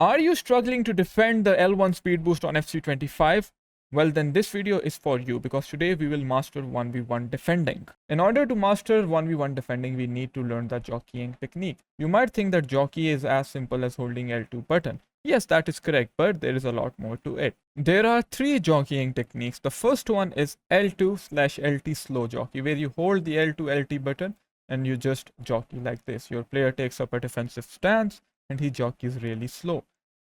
Are you struggling to defend the L1 speed boost on FC25? Well, then this video is for you because today we will master 1v1 defending. In order to master 1v1 defending, we need to learn the jockeying technique. You might think that jockey is as simple as holding L2 button. Yes, that is correct, but there is a lot more to it. There are three jockeying techniques. The first one is L2/LT slow jockey, where you hold the L2/LT button and you just jockey like this. Your player takes up a defensive stance and he jockeys really slow.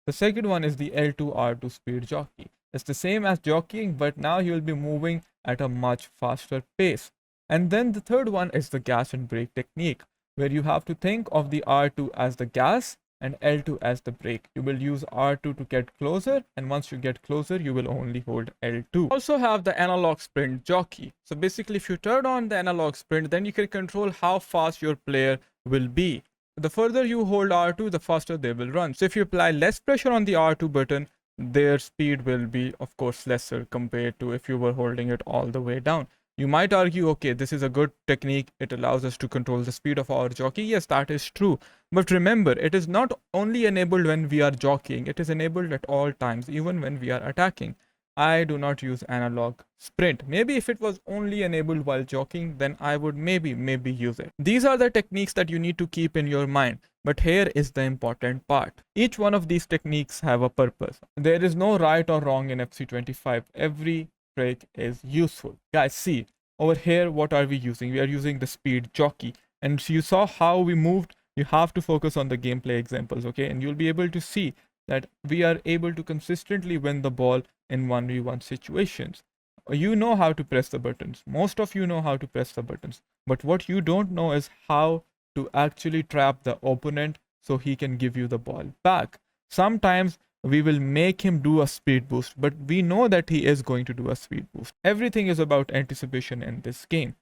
The second one is the L2R2 speed jockey. It's the same as jockeying, but now you will be moving at a much faster pace. And then the third one is the gas and brake technique, where you have to think of the R2 as the gas and L2 as the brake. You will use R2 to get closer, and once you get closer, you will only hold L2. Also have the analog sprint jockey. So basically, if you turn on the analog sprint, then you can control how fast your player will be. The further you hold R2, the faster they will run. So if you apply less pressure on the R2 button, their speed will be, of course, lesser compared to if you were holding it all the way down. You might argue, okay, this is a good technique. It allows us to control the speed of our jockey. Yes, that is true. But remember, it is not only enabled when we are jockeying. It is enabled at all times, even when we are attacking. I do not use analog sprint. Maybe if it was only enabled while jockeying, then I would maybe use it. These are the techniques that you need to keep in your mind. But here is the important part. Each one of these techniques have a purpose. There is no right or wrong in FC25. Every trick is useful. Guys, see, over here, what are we using? We are using the speed jockey. And you saw how we moved. You have to focus on the gameplay examples, okay? And you'll be able to see that we are able to consistently win the ball in 1v1 situations. You know how to press the buttons. Most of you know how to press the buttons. But what you don't know is how to actually trap the opponent so he can give you the ball back. Sometimes we will make him do a speed boost, but we know that he is going to do a speed boost. Everything is about anticipation in this game.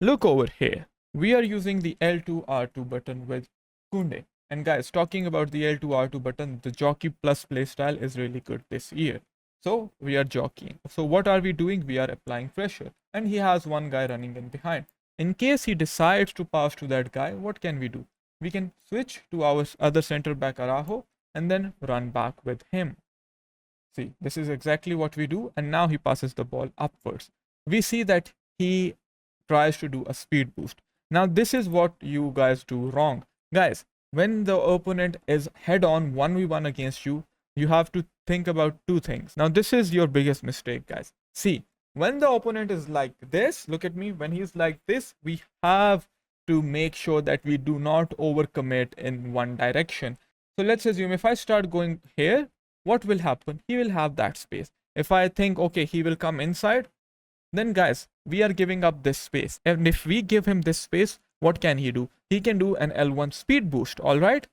Look over here. We are using the L2R2 button with Kunde. And guys, talking about the L2R2 button, the Jockey Plus playstyle is really good this year. So we are jockeying. So what are we doing? We are applying pressure. And he has one guy running in behind. In case he decides to pass to that guy, what can we do? We can switch to our other center back Araujo and then run back with him. See, this is exactly what we do. And now he passes the ball upwards. We see that he tries to do a speed boost. Now this is what you guys do wrong. Guys, when the opponent is head on 1v1 against you, you have to think about two things. Now this is your biggest mistake, guys. See, when the opponent is like this, look at me, when he's like this, we have to make sure that we do not overcommit in one direction. So let's assume if I start going here, what will happen? He will have that space. If I think, okay, he will come inside, then guys, we are giving up this space. And if we give him this space, what can he do? He can do an L1 speed boost, all right?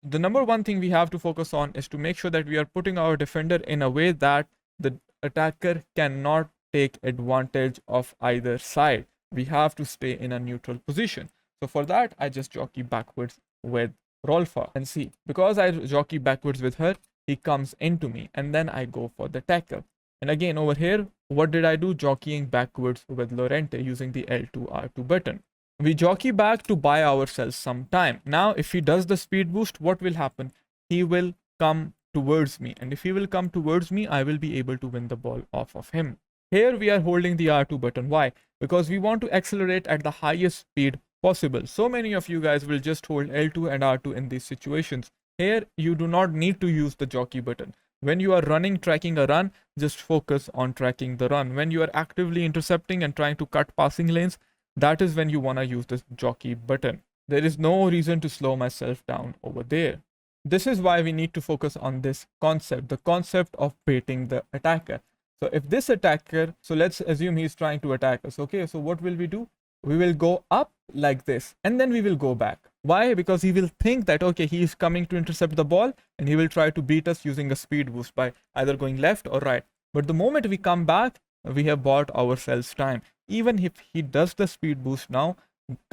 The number one thing we have to focus on is to make sure that we are putting our defender in a way that the attacker cannot take advantage of either side. We have to stay in a neutral position. So for that, I just jockey backwards with Rolfa. And see, because I jockey backwards with her, he comes into me and then I go for the tackle. And again, over here, what did I do? Jockeying backwards with Lorente using the L2R2 button. We jockey back to buy ourselves some time. Now, if he does the speed boost, what will happen? He will come towards me. And if he will come towards me, I will be able to win the ball off of him. Here we are holding the R2 button. Why? Because we want to accelerate at the highest speed possible. So many of you guys will just hold L2 and R2 in these situations. Here, you do not need to use the jockey button. When you are running, tracking a run, just focus on tracking the run. When you are actively intercepting and trying to cut passing lanes, that is when you want to use the jockey button. There is no reason to slow myself down over there. This is why we need to focus on this concept, the concept of baiting the attacker. So if this attacker, so let's assume he's trying to attack us. Okay, so what will we do? We will go up like this and then we will go back. Why? Because he will think that, okay, he is coming to intercept the ball and he will try to beat us using a speed boost by either going left or right. But the moment we come back, we have bought ourselves time. Even if he does the speed boost now,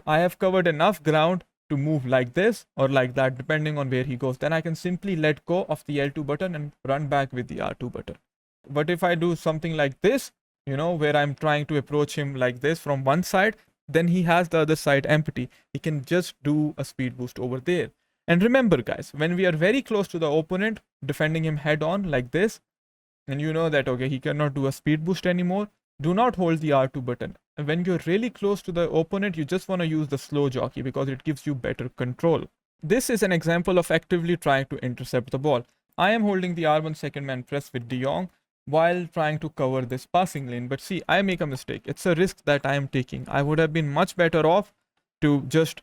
I have covered enough ground to move like this or like that, depending on where he goes. Then I can simply let go of the L2 button and run back with the R2 button. But if I do something like this, you know, where I'm trying to approach him like this from one side, then he has the other side empty. He can just do a speed boost over there. And remember guys, when we are very close to the opponent, defending him head on like this, and you know that okay, he cannot do a speed boost anymore, do not hold the R2 button. And when you're really close to the opponent, you just want to use the slow jockey because it gives you better control. This is an example of actively trying to intercept the ball. I am holding the R1 second man press with De Jong while trying to cover this passing lane. But see, I make a mistake. It's a risk that I am taking. I would have been much better off to just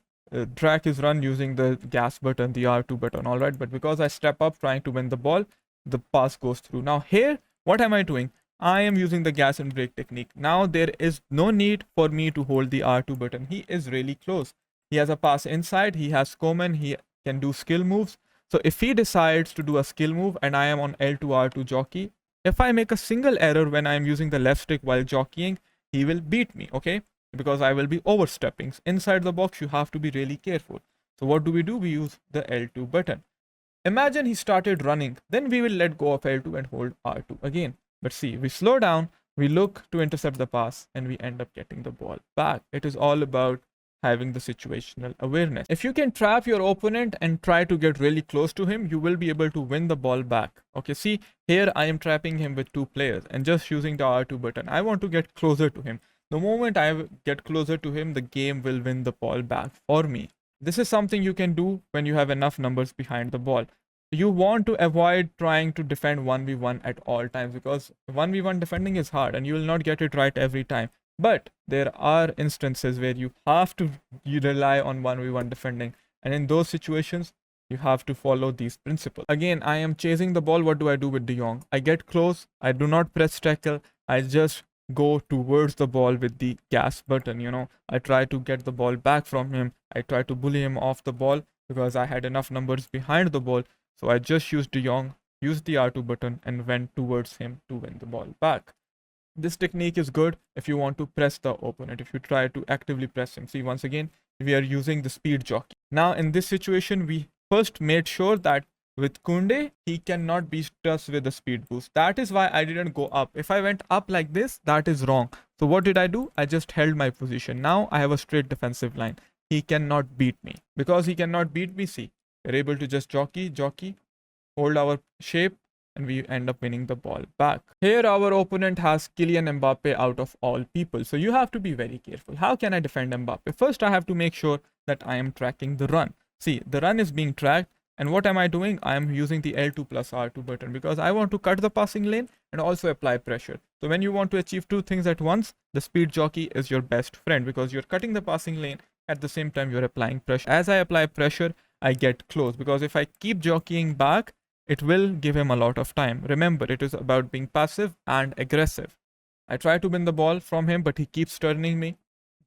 track his run using the gas button, the R2 button, alright? But because I step up trying to win the ball, the pass goes through. Now here, what am I doing? I am using the gas and brake technique. Now there is no need for me to hold the R2 button. He is really close. He has a pass inside, he has Coman, he can do skill moves. So if he decides to do a skill move and I am on L2 R2 jockey, if I make a single error when I am using the left stick while jockeying, he will beat me, okay? Because I will be overstepping. Inside the box, you have to be really careful. So what do? We use the L2 button. Imagine he started running, then we will let go of L2 and hold R2 again. But see, we slow down, we look to intercept the pass, and we end up getting the ball back. It is all about having the situational awareness. If you can trap your opponent and try to get really close to him, you will be able to win the ball back. Okay, see, here I am trapping him with two players and just using the R2 button. I want to get closer to him. The moment I get closer to him, the game will win the ball back for me. This is something you can do when you have enough numbers behind the ball. You want to avoid trying to defend 1v1 at all times because 1v1 defending is hard and you will not get it right every time. But there are instances where you have to rely on 1v1 defending, and in those situations, you have to follow these principles. Again, I am chasing the ball. What do I do with De Jong? I get close. I do not press tackle. I just go towards the ball with the gas button. You know, I try to get the ball back from him. I try to bully him off the ball because I had enough numbers behind the ball. So I just used De Jong, used the R2 button, and went towards him to win the ball back. This technique is good if you want to press the opponent, if you try to actively press him. See, once again, we are using the speed jockey. Now, in this situation, we first made sure that with Kunde, he cannot beat us with a speed boost. That is why I didn't go up. If I went up like this, that is wrong. So what did I do? I just held my position. Now I have a straight defensive line. He cannot beat me. Because he cannot beat me, see, we're able to just jockey, hold our shape, and we end up winning the ball back. Here our opponent has Kylian Mbappe out of all people. So you have to be very careful. How can I defend Mbappe? First, I have to make sure that I am tracking the run. See, the run is being tracked. And what am I doing? I am using the L2 plus R2 button because I want to cut the passing lane and also apply pressure. So when you want to achieve two things at once, the speed jockey is your best friend because you're cutting the passing lane at the same time you're applying pressure. As I apply pressure, I get close because if I keep jockeying back, it will give him a lot of time. Remember, it is about being passive and aggressive. I try to win the ball from him, but he keeps turning me.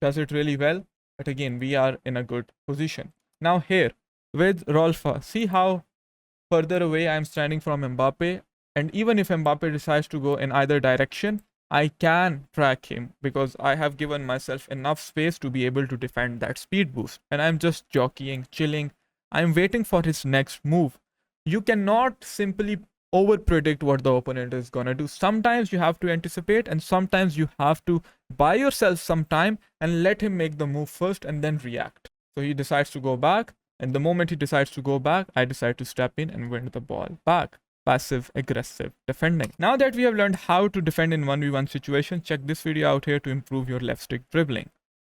Does it really well. But again, we are in a good position. Now here, with Rolfa, see how further away I am standing from Mbappe. And even if Mbappe decides to go in either direction, I can track him because I have given myself enough space to be able to defend that speed boost. And I'm just jockeying, chilling. I'm waiting for his next move. You cannot simply over predict what the opponent is gonna do. Sometimes you have to anticipate and sometimes you have to buy yourself some time and let him make the move first and then react. So he decides to go back, and the moment he decides to go back, I decide to step in and win the ball back. Passive aggressive defending. Now that we have learned how to defend in 1v1 situation, check this video out here to improve your left stick dribbling.